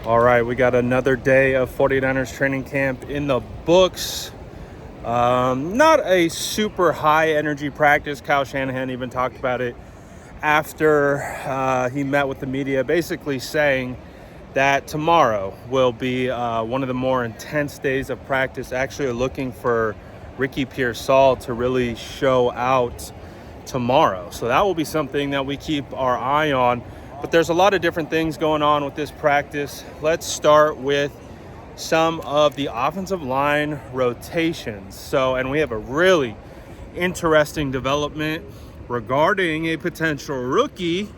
All right, we got another day of 49ers training camp in the books. Not a super high energy practice. Kyle Shanahan even talked about it after he met with the media, basically saying that tomorrow will be one of the more intense days of practice, actually looking for Ricky Pearsall to really show out tomorrow. So that will be something that we keep our eye on. But there's a lot of different things going on with this practice. Let's start with some of the offensive line rotations. And we have a really interesting development regarding a potential rookie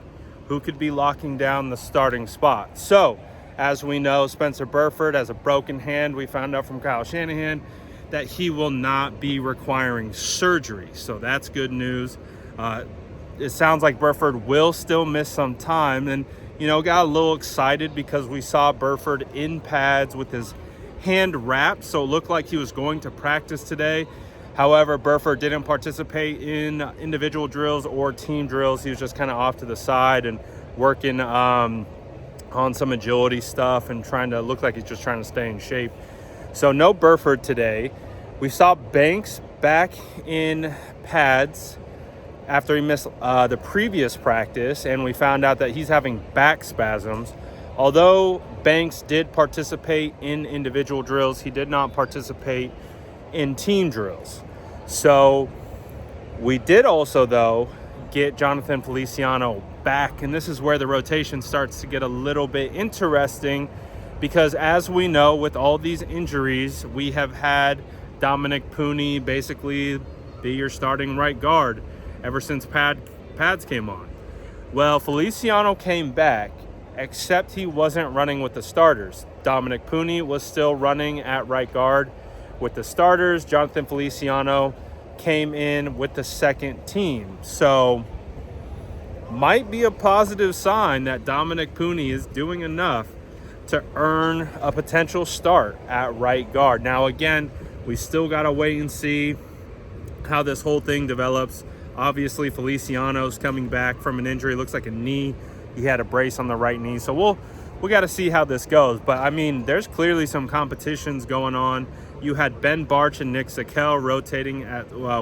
who could be locking down the starting spot. So, as we know, Spencer Burford has a broken hand. We found out from Kyle Shanahan that he will not be requiring surgery. So that's good news. It sounds like Burford will still miss some time, and got a little excited because we saw Burford in pads with his hand wrapped, so it looked like he was going to practice today. However, Burford didn't participate in individual drills or team drills. He was just kind of off to the side and working on some agility stuff and trying to look like he's just trying to stay in shape. So no Burford today. We saw Banks back in pads after he missed the previous practice, and we found out that he's having back spasms. Although Banks did participate in individual drills, he did not participate in team drills. So we did also, though, get Jonathan Feliciano back, and this is where the rotation starts to get a little bit interesting because, as we know, with all these injuries, we have had Dominic Pooney basically be your starting right guard ever since pads came on. Well, Feliciano came back, except he wasn't running with the starters. Dominic Pooney was still running at right guard with the starters. Jonathan Feliciano came in with the second team. So, might be a positive sign that Dominic Pooney is doing enough to earn a potential start at right guard. Now, again, we still got to wait and see how this whole thing develops. Obviously, Feliciano's coming back from an injury. Looks like a knee. He had a brace on the right knee. So we got to see how this goes. But, I mean, there's clearly some competitions going on. You had Ben Barch and Nick Zakelj rotating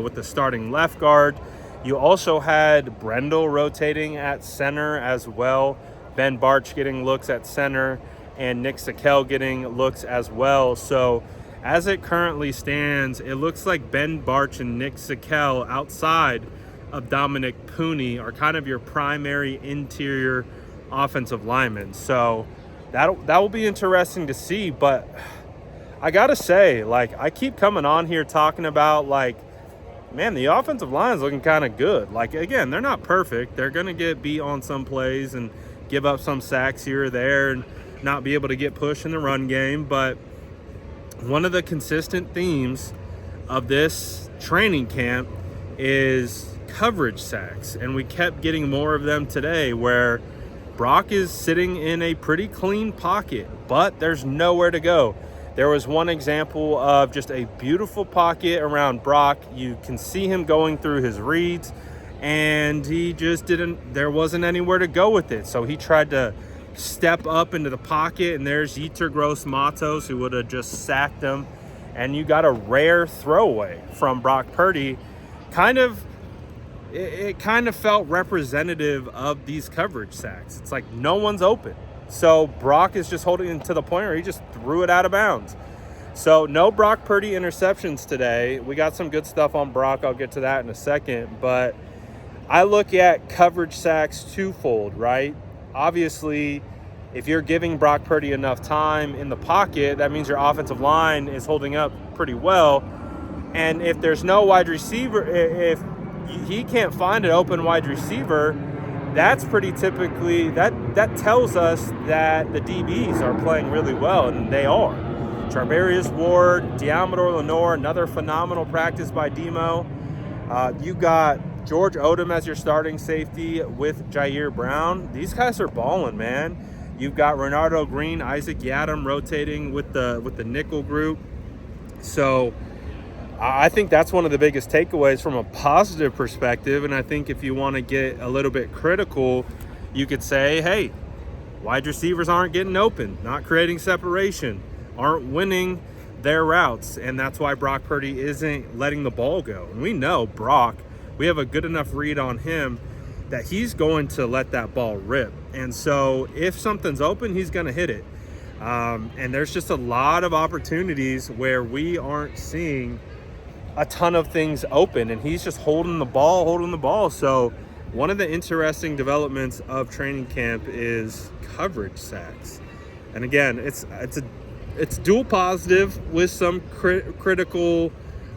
with the starting left guard. You also had Brendel rotating at center as well. Ben Barch getting looks at center and Nick Zakelj getting looks as well. So, as it currently stands, it looks like Ben Barch and Nick Zakelj outside of Dominic Pooney are kind of your primary interior offensive linemen. So that will be interesting to see. But I got to say, I keep coming on here talking about, man, the offensive line is looking kind of good. Again, they're not perfect. They're going to get beat on some plays and give up some sacks here or there and not be able to get pushed in the run game. But one of the consistent themes of this training camp is coverage sacks, and we kept getting more of them today, where Brock is sitting in a pretty clean pocket, but there's nowhere to go. There was one example of just a beautiful pocket around Brock. You can see him going through his reads, and there wasn't anywhere to go with it. So he tried to step up into the pocket, and there's Yetur Gross-Matos, who would have just sacked him. And you got a rare throwaway from Brock Purdy. It kind of felt representative of these coverage sacks. It's like no one's open. So Brock is just holding it to the point where he just threw it out of bounds. So no Brock Purdy interceptions today. We got some good stuff on Brock. I'll get to that in a second. But I look at coverage sacks twofold, right? Obviously, if you're giving Brock Purdy enough time in the pocket, that means your offensive line is holding up pretty well. And if there's no wide receiver, if he can't find an open wide receiver, that's pretty typically, that tells us that the DBs are playing really well, and they are. Charvarius Ward, Diamador Lenore, another phenomenal practice by Demo. You got George Odom as your starting safety with Jair Brown. These guys are balling, man. You've got Renardo Green, Isaac Yadam rotating with the nickel group. So I think that's one of the biggest takeaways from a positive perspective. And I think if you want to get a little bit critical, you could say, hey, wide receivers aren't getting open, not creating separation, aren't winning their routes, and that's why Brock Purdy isn't letting the ball go. And we know Brock, we have a good enough read on him that he's going to let that ball rip. And so if something's open, he's going to hit it. And there's just a lot of opportunities where we aren't seeing a ton of things open, and he's just holding the ball. So one of the interesting developments of training camp is coverage sacks. And again, it's dual positive with some critical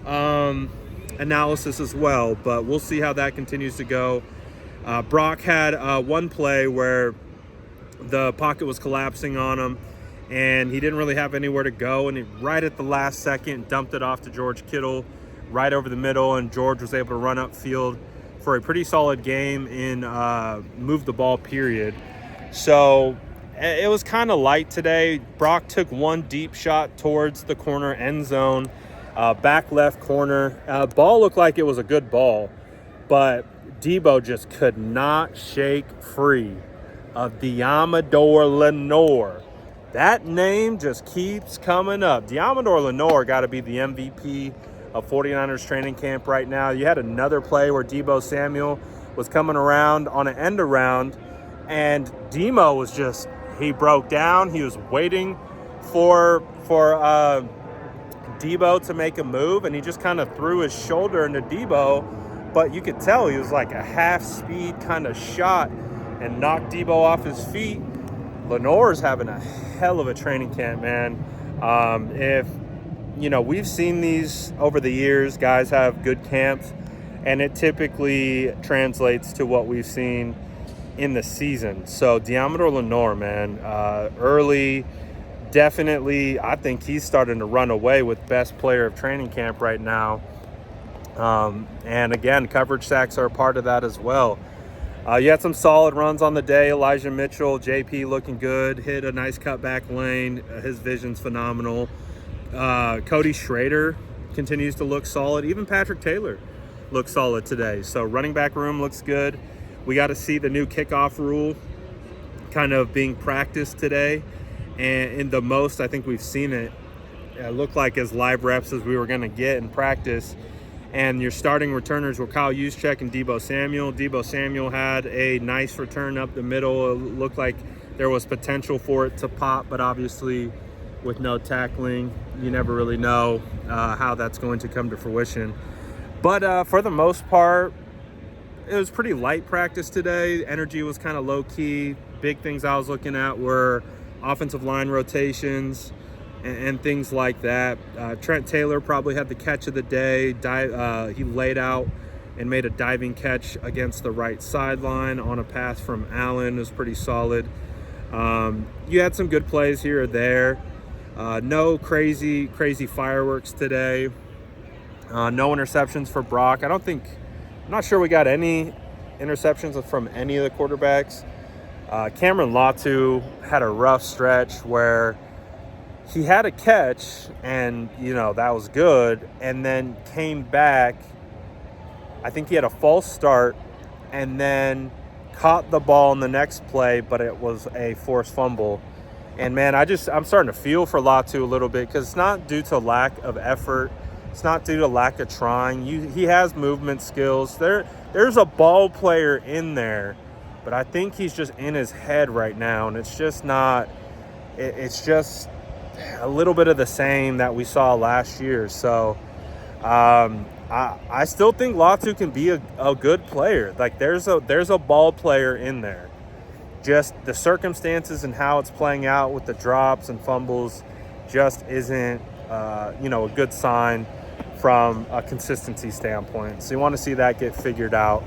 analysis as well, but we'll see how that continues to go. Brock had one play where the pocket was collapsing on him, and he didn't really have anywhere to go, and he, right at the last second, dumped it off to George Kittle right over the middle, and George was able to run upfield for a pretty solid game in move the ball period. So it was kind of light today. Brock took one deep shot towards the corner end zone, back left corner. Ball looked like it was a good ball, but Deebo just could not shake free of Deommodore Lenoir. That name just keeps coming up. Deommodore Lenoir got to be the MVP of 49ers training camp right now. You had another play where Deebo Samuel was coming around on an end around, and Demo was just, he broke down. He was waiting for Deebo to make a move, and he just kind of threw his shoulder into Deebo, but you could tell he was like a half-speed kind of shot and knocked Deebo off his feet. Lenoir's having a hell of a training camp, man. If you know, we've seen these over the years, guys have good camps, and it typically translates to what we've seen in the season. So Deommodore Lenoir, man, early, definitely, I think he's starting to run away with best player of training camp right now. And again, coverage sacks are a part of that as well. You had some solid runs on the day. Elijah Mitchell, JP looking good, hit a nice cutback lane. His vision's phenomenal. Cody Schrader continues to look solid. Even Patrick Taylor looks solid today. So running back room looks good. We got to see the new kickoff rule kind of being practiced today. And in the most, I think we've seen it look like as live reps as we were going to get in practice. And your starting returners were Kyle Juszczyk and Deebo Samuel. Deebo Samuel had a nice return up the middle. It looked like there was potential for it to pop, but obviously with no tackling, you never really know how that's going to come to fruition. But for the most part, it was pretty light practice today. Energy was kind of low-key. Big things I was looking at were offensive line rotations and things like that. Trent Taylor probably had the catch of the day. He laid out and made a diving catch against the right sideline on a pass from Allen. It was pretty solid. You had some good plays here or there. No crazy fireworks today. No interceptions for Brock. I'm not sure we got any interceptions from any of the quarterbacks. Cameron Latu had a rough stretch where he had a catch, and, you know, that was good, and then came back. I think he had a false start and then caught the ball in the next play, but it was a forced fumble. And, man, I'm starting to feel for Latu a little bit, because it's not due to lack of effort. It's not due to lack of trying. He has movement skills. There's a ball player in there, but I think he's just in his head right now, and it's just not – it's just – a little bit of the same that we saw last year. So I still think Latu can be a good player. Like, there's a ball player in there. Just the circumstances and how it's playing out with the drops and fumbles just isn't a good sign from a consistency standpoint. So you want to see that get figured out.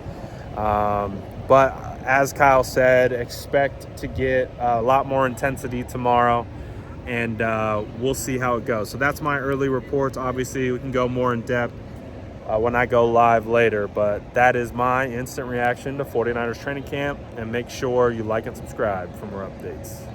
But as Kyle said, expect to get a lot more intensity tomorrow. And we'll see how it goes. So that's my early reports. Obviously, we can go more in depth when I go live later. But that is my instant reaction to 49ers training camp. And make sure you like and subscribe for more updates.